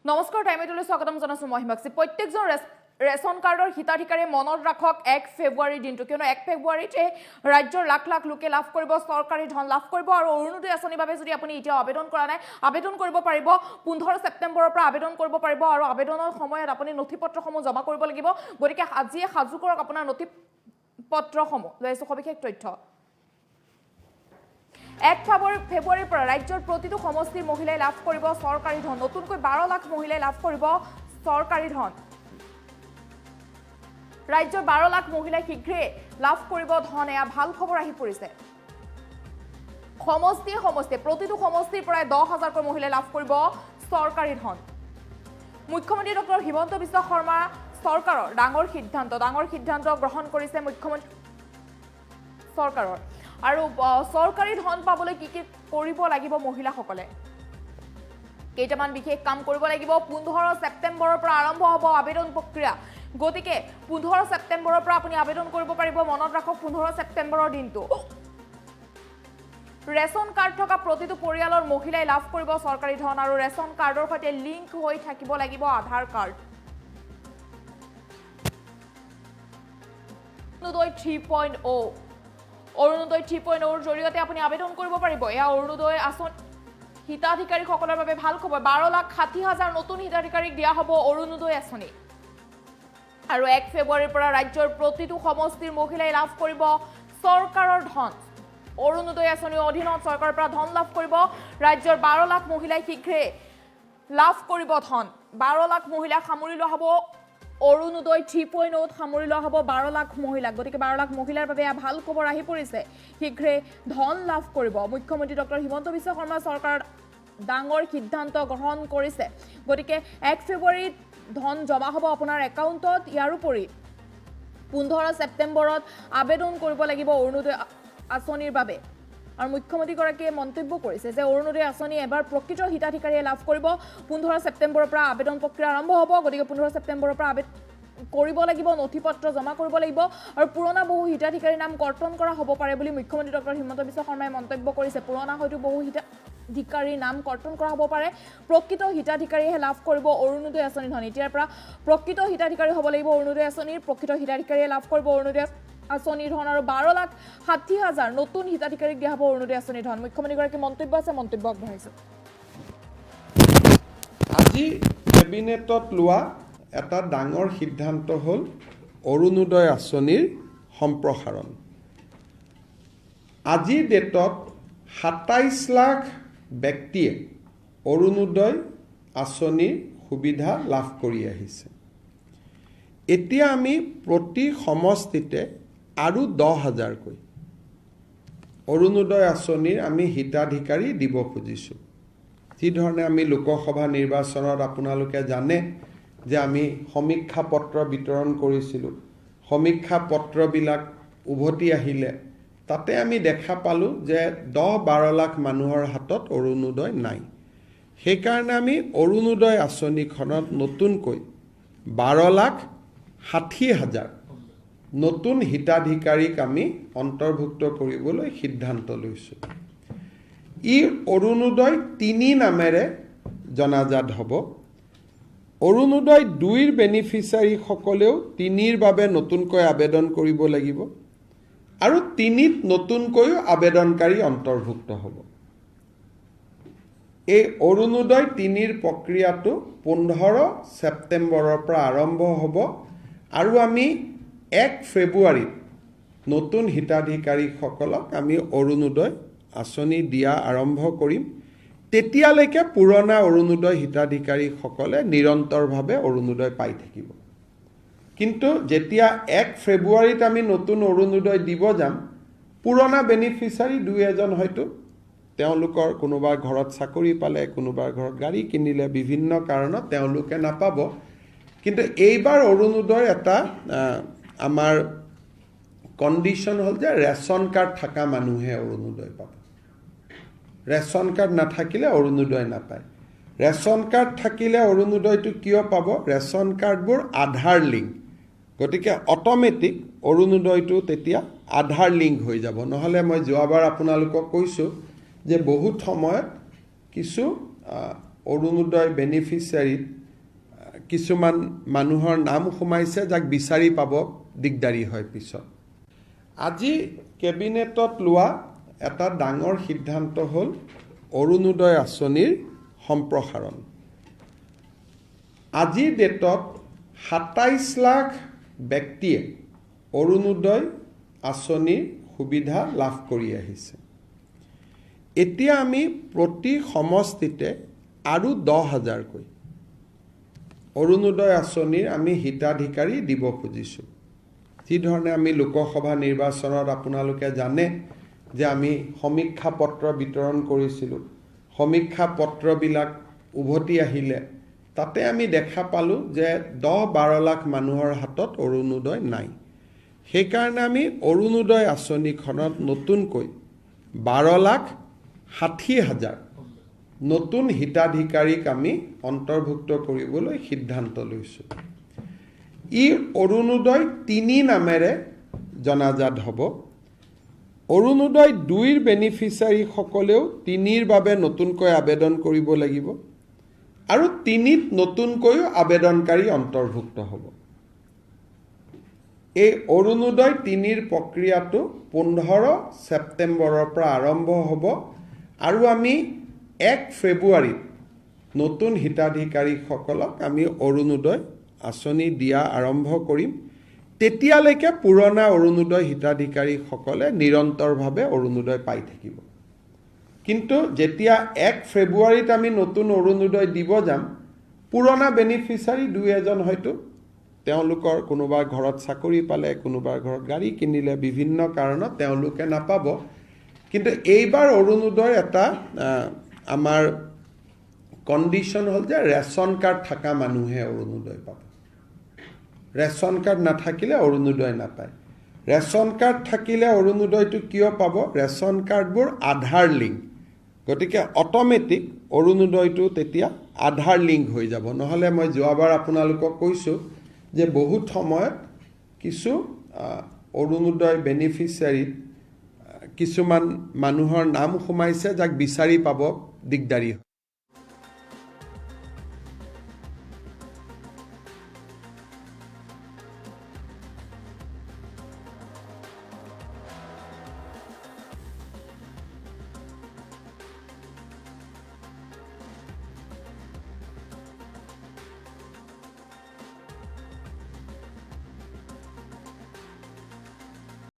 নমস্কাৰ টাইমেটলৈ স্বাগতম জনাইছো মই হিমাক্ষী প্ৰত্যেকজন ৰেশন কাৰ্ডৰ হিতাধিকাৰী মনত ৰাখক 1 ফেব্ৰুৱাৰী দিনটো কিয়নো 1 ফেব্ৰুৱাৰীতে ৰাজ্যৰ লাখ লাখ লোকে লাভ কৰিব চৰকাৰী ধন লাভ কৰিব আৰু অৰুণোদয় আঁচনিৰ বাবে যদি আপুনি এতিয়া আবেদন কৰা নাই আবেদন কৰিব পাৰিব 15 ছেপ্টেম্বৰৰ পৰা আবেদন কৰিব পাৰিব আৰু আবেদনৰ সময়ত আপুনি নথিপত্ৰসমূহ জমা কৰিব লাগিব গতিকে আজিয়ে সাজু কৰক আপোনাৰ নথিপত্ৰসমূহ লৈছো সবিশেষ তথ্য 1 ফেব্ৰুৱাৰীৰ পৰা ৰাজ্যৰ প্ৰতিটো সমষ্টিৰ মহিলাই লাভ কৰিব চৰকাৰী ধন নতুনকৈ 12 লাখ মহিলাই লাভ কৰিব চৰকাৰী ধন ৰাজ্যৰ 12 লাখ মহিলাই শীঘ্ৰে লাভ কৰিব ধন এয়া ভাল খবৰ আহি পৰিছে সমষ্টি প্ৰতিটো সমষ্টিৰ পৰা 10,000 কৈ মহিলাই লাভ কৰিব চৰকাৰী ধন মুখ্যমন্ত্ৰী ডক্টৰ হিমন্ত বিশ্ব শৰ্মা চৰকাৰৰ ডাঙৰ সিদ্ধান্ত গ্ৰহণ কৰিছে মুখ্যমন্ত্ৰী চৰকাৰৰ আৰু চৰকাৰী ধন পাবলৈ কি কৰিব লাগিব মহিলাসকলে কেইটামান বিশেষ কাম কৰিব লাগিব 15 ছেপ্টেম্বৰৰ পৰা আৰম্ভ হ'ব আবেদন প্ৰক্ৰিয়া গতিকে 15 ছেপ্টেম্বৰৰ পৰা আপুনি আবেদন কৰিব পাৰিব মনত ৰাখক 15 ছেপ্টেম্বৰৰ দিনটো ৰেশন কাৰ্ড থকা প্ৰতিটো পৰিয়ালৰ মহিলাই লাভ কৰিব চৰকাৰী ধন আৰু ৰেশন কাৰ্ডৰ সৈতে লিংক হৈ থাকিব লাগিব আধাৰ কাৰ্ড অৰুণোদয় 3.0 জৰিয়তে আপুনি আবেদন কৰিব পাৰিব এয়া অৰুণোদয় আঁচনি হিতাধিকাৰীসকলৰ বাবে ভাল খবৰ 12,60,000 নতুন হিতাধিকাৰীক দিয়া হ'ব অৰুণোদয় আঁচনি আৰু 1 ফেব্ৰুৱাৰীৰ পৰা ৰাজ্যৰ প্ৰতিটো সমষ্টিৰ মহিলাই লাভ কৰিব চৰকাৰৰ ধন অৰুণোদয় আঁচনিৰ অধীনত চৰকাৰৰ পৰা ধন লাভ কৰিব ৰাজ্যৰ 12 লাখ মহিলাই শীঘ্ৰে লাভ কৰিব ধন 12 লাখ মহিলা সামৰি লোৱা হ'ব অৰুণোদয় 3.0 সামৰি লোৱা হ'ব 12 লাখ মহিলা গতিকে 12 লাখ মহিলাৰ বাবে ভাল খবৰ আহি পৰিছে শীঘ্ৰে ধন লাভ কৰিব মুখ্যমন্ত্ৰী ডক্টৰ হিমন্ত বিশ্ব শৰ্মা চৰকাৰ ডাঙৰ সিদ্ধান্ত গ্ৰহণ কৰিছে গতিকে 1 ফেব্ৰুৱাৰীত ধন জমা হ'ব আপোনাৰ একাউণ্টত ইয়াৰ উপৰি 15 ছেপ্টেম্বৰত আবেদন কৰিব লাগিব অৰুণোদয় আঁচনিৰ বাবে আৰু মুখ্যমন্ত্ৰীগৰাকীয়ে মন্তব্য কৰিছে যে অৰুণোদয় আঁচনি এবাৰ প্ৰকৃত হিতাধিকাৰীয়ে লাভ কৰিব 15 ছেপ্টেম্বৰৰ পৰা আবেদন প্ৰক্ৰিয়া আৰম্ভ হ'ব গতিকে 15 ছেপ্টেম্বৰৰ পৰা আবেদন কৰিব লাগিব নথিপত্ৰ জমা কৰিব লাগিব আৰু পুৰণা বহু হিতাধিকাৰীৰ নাম কৰ্তন কৰা হ'ব পাৰে বুলি মুখ্যমন্ত্ৰী ডক্টৰ হিমন্ত বিশ্ব শৰ্মাই মন্তব্য কৰিছে পুৰণা হয়তো বহু হিতাধিকাৰীৰ নাম কৰ্তন কৰা হ'ব পাৰে প্ৰকৃত হিতাধিকাৰীয়ে লাভ কৰিব অৰুণোদয় আঁচনি ধন এতিয়াৰ পৰা প্ৰকৃত হিতাধিকাৰী হ'ব লাগিব অৰুণোদয় আঁচনিৰ প্ৰকৃত হিতাধিকাৰীয়ে লাভ কৰিব অৰুণোদয় আঁচনিৰ ধন আৰু 12,60,000 নতুন হিতাধিকাৰীক দিয়া হ'ব অৰুণোদয় আঁচনিৰ ধন মুখ্যমন্ত্ৰীগৰাকীৰ মন্তব্য আছে মন্তব্য আগবঢ়াইছে আজি কেবিনেটত লোৱা এটা ডাঙৰ সিদ্ধান্ত হ'ল অৰুণোদয় আঁচনিৰ সম্প্ৰসাৰণ আজিৰ ডেটত 27 লাখ ব্যক্তিয়ে অৰুণোদয় আঁচনিৰ সুবিধা লাভ কৰি আহিছে এতিয়া আমি প্ৰতি সমষ্টিতে আৰু 10,000 কৈ অৰুণোদয় আঁচনিৰ আমি হিতাধিকাৰী দিব খুজিছোঁ যিধৰণে আমি লোকসভা নিৰ্বাচনত আপোনালোকে জানে যে আমি সমীক্ষা পত্ৰ বিতৰণ কৰিছিলোঁ সমীক্ষা পত্ৰবিলাক উভতি আহিলে তাতে আমি দেখা পালোঁ যে 10-12 লাখ মানুহৰ হাতত অৰুণোদয় নাই সেইকাৰণে আমি অৰুণোদয় আঁচনিখনত নতুনকৈ 12,60,000 নতুন হিতাধিকাৰীক আমি অন্তৰ্ভুক্ত কৰিবলৈ সিদ্ধান্ত লৈছোঁ ই অৰুণোদয় 3 নামেৰে জনাজাত হ'ব অৰুণোদয় 2ৰ বেনিফিচিয়াৰীসকলেও 3ৰ বাবে নতুনকৈ আবেদন কৰিব লাগিব আৰু 3ত নতুনকৈও আবেদনকাৰী অন্তৰ্ভুক্ত হ'ব এই অৰুণোদয় 3ৰ প্ৰক্ৰিয়াটো 15 ছেপ্টেম্বৰৰ পৰা আৰম্ভ হ'ব আৰু আমি 1 ফেব্ৰুৱাৰীত নতুন হিতাধিকাৰীসকলক আমি অৰুণোদয় আঁচনি দিয়া আৰম্ভ কৰিম তেতিয়ালৈকে পুৰণা অৰুণোদয় হিতাধিকাৰীসকলে নিৰন্তৰভাৱে অৰুণোদয় পাই থাকিব কিন্তু যেতিয়া 1 ফেব্ৰুৱাৰীত আমি নতুন অৰুণোদয় দিব যাম পুৰণা বেনিফিচিয়াৰী 2-এজন হয়তো তেওঁলোকৰ কোনোবাৰ ঘৰত চাকৰি পালে কোনোবাৰ ঘৰত গাড়ী কিনিলে বিভিন্ন কাৰণত তেওঁলোকে নাপাব কিন্তু এইবাৰ অৰুণোদয় এটা আমাৰ কণ্ডিশ্যন হ'ল যে ৰেচন কাৰ্ড থকা মানুহে অৰুণোদয় পাব ৰেচন কাৰ্ড নাথাকিলে অৰুণোদয় নাপায় ৰেচন কাৰ্ড থাকিলে অৰুণোদয়টো কিয় পাব ৰেচন কাৰ্ডবোৰ আধাৰ লিংক গতিকে অট'মেটিক অৰুণোদয়টো তেতিয়া আধাৰ লিংক হৈ যাব নহ'লে মই যোৱাবাৰ আপোনালোকক কৈছোঁ যে বহুত সময়ত কিছু অৰুণোদয় বেনিফিচিয়াৰীত কিছুমান মানুহৰ নাম সোমাইছে যাক বিচাৰি পাব দিগদাৰী হয় পিছত। আজি কেবিনেটত লোৱা এটা ডাঙৰ সিদ্ধান্ত হ'ল অৰুণোদয় আঁচনিৰ সম্প্ৰসাৰণ। আজিৰ ডেটত ২৭ লাখ ব্যক্তিয়ে অৰুণোদয় আঁচনিৰ সুবিধা লাভ কৰি আহিছে। এতিয়া আমি প্ৰতি সমষ্টিতে আৰু ১০,০০০কৈ অৰুণোদয় আঁচনিৰ আমি হিতাধিকাৰী দিব খুজিছোঁ। যিধৰণে আমি লোকসভা নিৰ্বাচনত আপোনালোকে জানে যে আমি সমীক্ষা পত্ৰ বিতৰণ কৰিছিলোঁ। সমীক্ষা পত্ৰবিলাক উভতি আহিলে তাতে আমি দেখা পালোঁ যে ১০-১২ লাখ মানুহৰ হাতত অৰুণোদয় নাই। সেইকাৰণে আমি অৰুণোদয় আঁচনিখনত নতুনকৈ ১২,৬০,০০০ নতুন হিতাধিকাৰীক আমি অন্তৰ্ভুক্ত কৰিবলৈ সিদ্ধান্ত লৈছোঁ। ই অৰুণোদয় ৩ নামেৰে জনাজাত হ'ব। অৰুণোদয় ২ৰ বেনিফিচিয়াৰীসকলেও ৩ৰ বাবে নতুনকৈ আবেদন কৰিব লাগিব আৰু ৩ত নতুনকৈও আবেদনকাৰী অন্তৰ্ভুক্ত হ'ব। এই অৰুণোদয় ৩ৰ প্ৰক্ৰিয়াটো ১৫ ছেপ্টেম্বৰৰ পৰা আৰম্ভ হ'ব আৰু আমি ১ ফেব্ৰুৱাৰীত নতুন হিতাধিকাৰীসকলক আমি অৰুণোদয় আঁচনি দিয়া আৰম্ভ কৰিম। তেতিয়ালৈকে পুৰণা অৰুণোদয় হিতাধিকাৰীসকলে নিৰন্তৰভাৱে অৰুণোদয় পাই থাকিব। কিন্তু যেতিয়া ১ ফেব্ৰুৱাৰীত আমি নতুন অৰুণোদয় দিব যাম, পুৰণা বেনিফিচিয়াৰী ২-এজন হয়তো তেওঁলোকৰ কোনোবাৰ ঘৰত চাকৰি পালে, কোনোবাৰ ঘৰত গাড়ী কিনিলে, বিভিন্ন কাৰণত তেওঁলোকে নাপাব। কিন্তু এইবাৰ অৰুণোদয় এটা আমাৰ কণ্ডিশ্যন হ'ল যে ৰেচন কাৰ্ড থকা মানুহে অৰুণোদয় পাব। ৰেচন কাৰ্ড নাথাকিলে অৰুণোদয় নাপায়। ৰেচন কাৰ্ড থাকিলে অৰুণোদয়টো কিয় পাব? ৰেচন কাৰ্ডবোৰ আধাৰ লিংক, গতিকে অট'মেটিক অৰুণোদয়টো তেতিয়া আধাৰ লিংক হৈ যাব। নহ'লে মই যোৱাবাৰ আপোনালোকক কৈছোঁ যে বহুত সময়ত কিছু অৰুণোদয় বেনিফিচিয়াৰীত কিছুমান মানুহৰ নাম সোমাইছে যাক বিচাৰি পাব দিগদাৰী হয়।